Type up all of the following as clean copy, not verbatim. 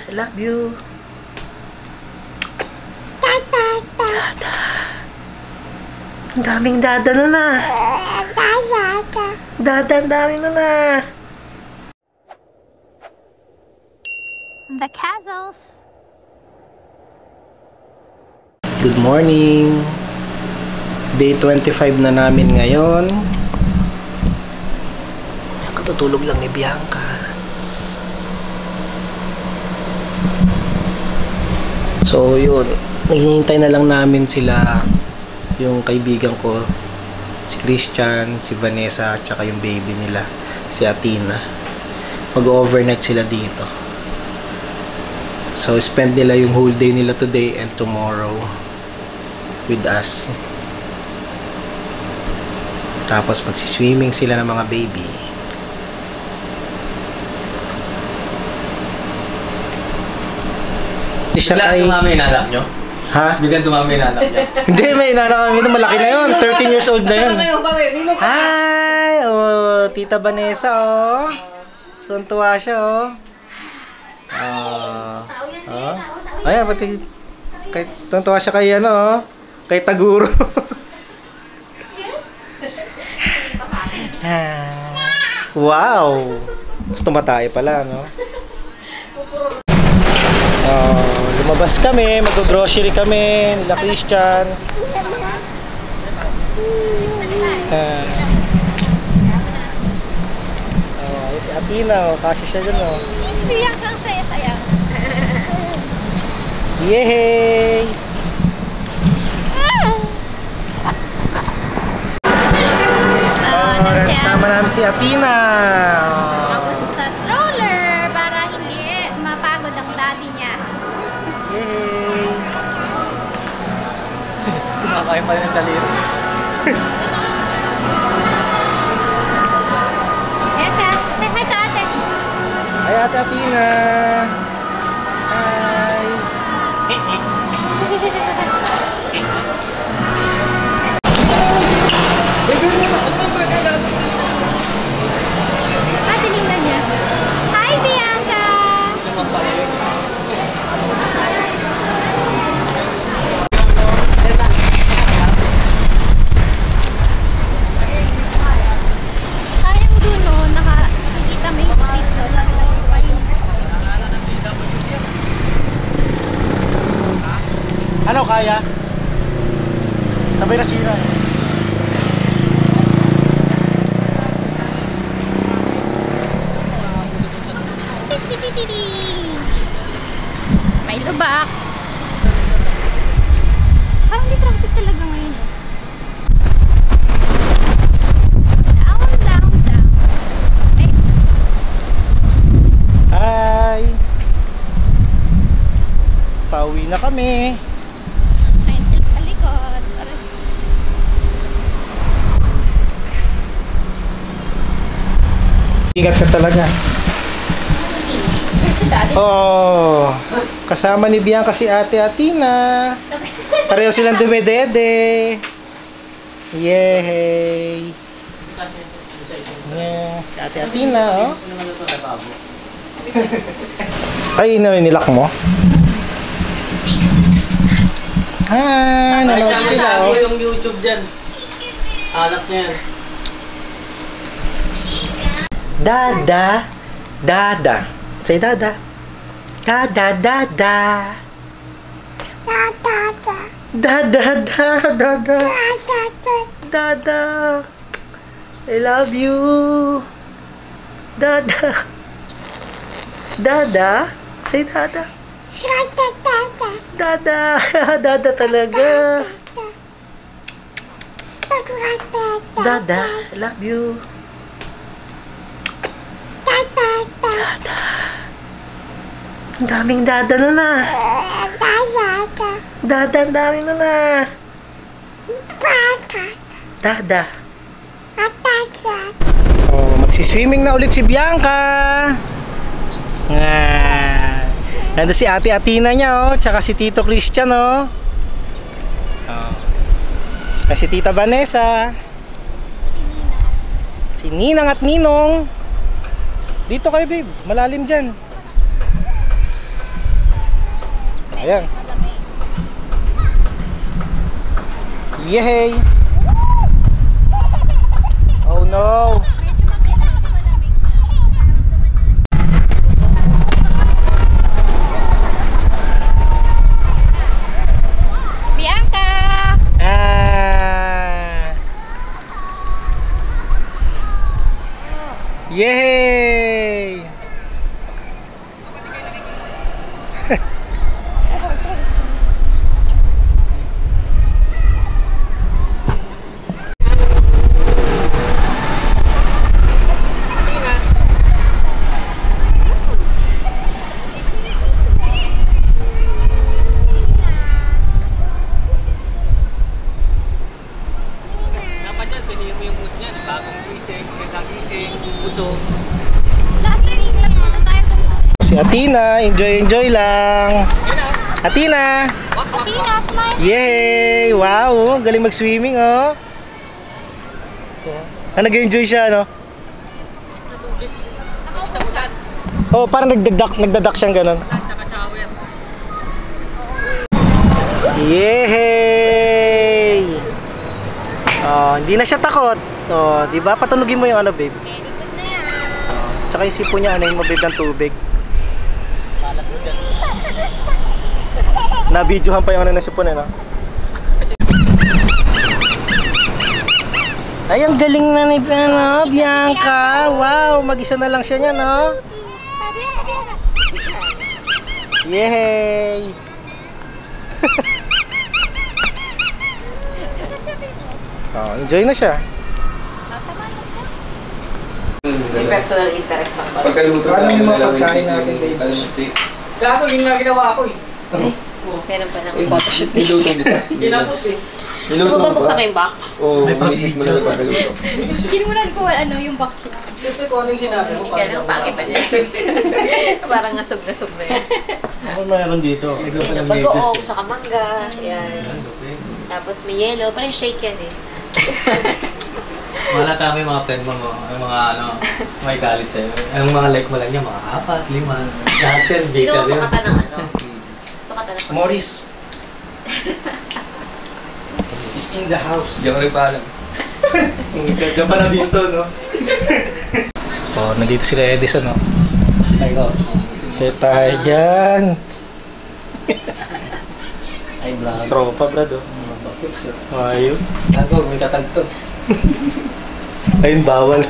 I love you. Dada. Ang daming dada na na. Dada, ang daming na na. The Castles. Good morning. Day 25 na namin ngayon. Katutulog lang ni Bianca. So yun, hinihintay na lang namin sila, yung kaibigan ko, si Christian, si Vanessa, at saka yung baby nila, si Athena. Mag-overnight sila dito. So spend nila yung whole day nila today and tomorrow with us. Tapos magsiswimming sila ng mga baby. Biglang tumami inalak nyo? Ha? Biglang tumami inalak nyo? Hindi, may inalak kami. Malaki na yun. 13 years old na yun. Hi! Oh, Tita Vanessa, oh. Tuwan-tuwa siya, oh. Ayan, pati tuwan-tuwa siya kay ano, oh. Kay Taguro. Wow! Mas tumatay pala, no? Lumabas kami, mag-grocery kami, nila Christian. Si Athena, oh, kasi siya dun, oh. Biyak ang saya-saya. Yehey! Sama namin si Athena. Tapos sa stroller para hindi mapagod ang daddy niya. Yay! Kumakain pa rin ng daliri. Eka, hi ka ate. Hi Ate Athena. Hi. Tinignan niya. Hi Bianca. Sayang dun, no? Nakikita mo yung street doon. Pa yung street siya. Ano kaya? Sabay na sira. May lubak. Parang di traffic talaga ngayon. Down. Eh. Hi. Pauwi na kami. Ayun sila sa likod. Ingat ka talaga. Oh, kasama ni Bianca si Ate Athena. Pareho silang dumedede. Yehey. Yeah, si Ate Athena, oh. Ay, nilak mo? Ah, nanood sila, oh. Yung YouTube dyan. Alak niya yan. Dada. Say dada. Dada. Dada. I love you. Dada. Say dada. Dada talaga. Dada, I love you. Dada. Ang daming dada na na. Dada, ang daming na na. Dada. Oh, magsiswimming na ulit si Bianca. Nandun si Ate Athena niya, oh. Tsaka si Tito Christian, oh. Si Tita Vanessa. Si Ninang at Ninong. Dito kayo, babe. Malalim dyan. Ayan. Malamig. Yay! Oh no! Medyo malamig. Bianca! Ah! Yay! Dapat yan, piliin mo yung mood niyan. Bagong gising, isang gising, puso. Last time, nagpunta tayo doon. Si Athena, enjoy lang. Athena! Athena, smile. Yay! Wow! Galing mag-swimming, oh. Ah, nag-enjoy siya, no? Sa tubig. Sa ulan. Oh, parang nagdadak siyang ganun. Ulan, tsaka shower. Yay! Oh, hindi na siya takot. Oh, 'di ba? Patunugin mo yung ano, babe. Very good na yan. Tsaka yung sipon niya, ano yung mabib ng tubig. Na-videohan pa yung ano ng sipon, ano? Ay, ang galing na ni ano, Bianca. Wow, mag-isa na lang siya niya, no? Yay! Oh, enjoy na siya. May personal interest lang ba? Pagkaluto Paano yung mga nila, pagkain yung natin, babe? photoshoot. Gago, yun nga ginawa ko eh. Meron pa ng photoshoot. Niluto mo ba? Kinapos eh. Niluto Kung mo babuksan ba? ko yung box, Oo, May minisip mo na pag-video. pagkaluto. Sinulan ko yung box niya. Siyempre kung ano yung sinabi mo. kaya lang pangit na niya. Parang ngasog-ngasog na yan. Ako mayroon dito. Bagoong, saka mangga, yan. Tapos may yellow, parang shake yan eh. Malata mo yung mga friend mo, yung mga ano, may galit sa'yo. Yung mga like mo lang niya, mga 4, 5. Lahat yan, bitter yun. Sinusukatan ng ano. Sukatan ng Morris is in the house. Diyan ko rin pa alam. Diyan pa na visto, no? So, nandito sila Edison, no? Ay, ko. Tayo dyan. Ay, vlog. Tropa, brad, oh. Ayun. Gago, may tatag to. Ayun, bawal.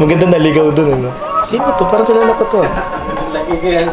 Maganda naligaw dun, ano? Sino to? Parang kilala ko to, ah. Lagi ko yan.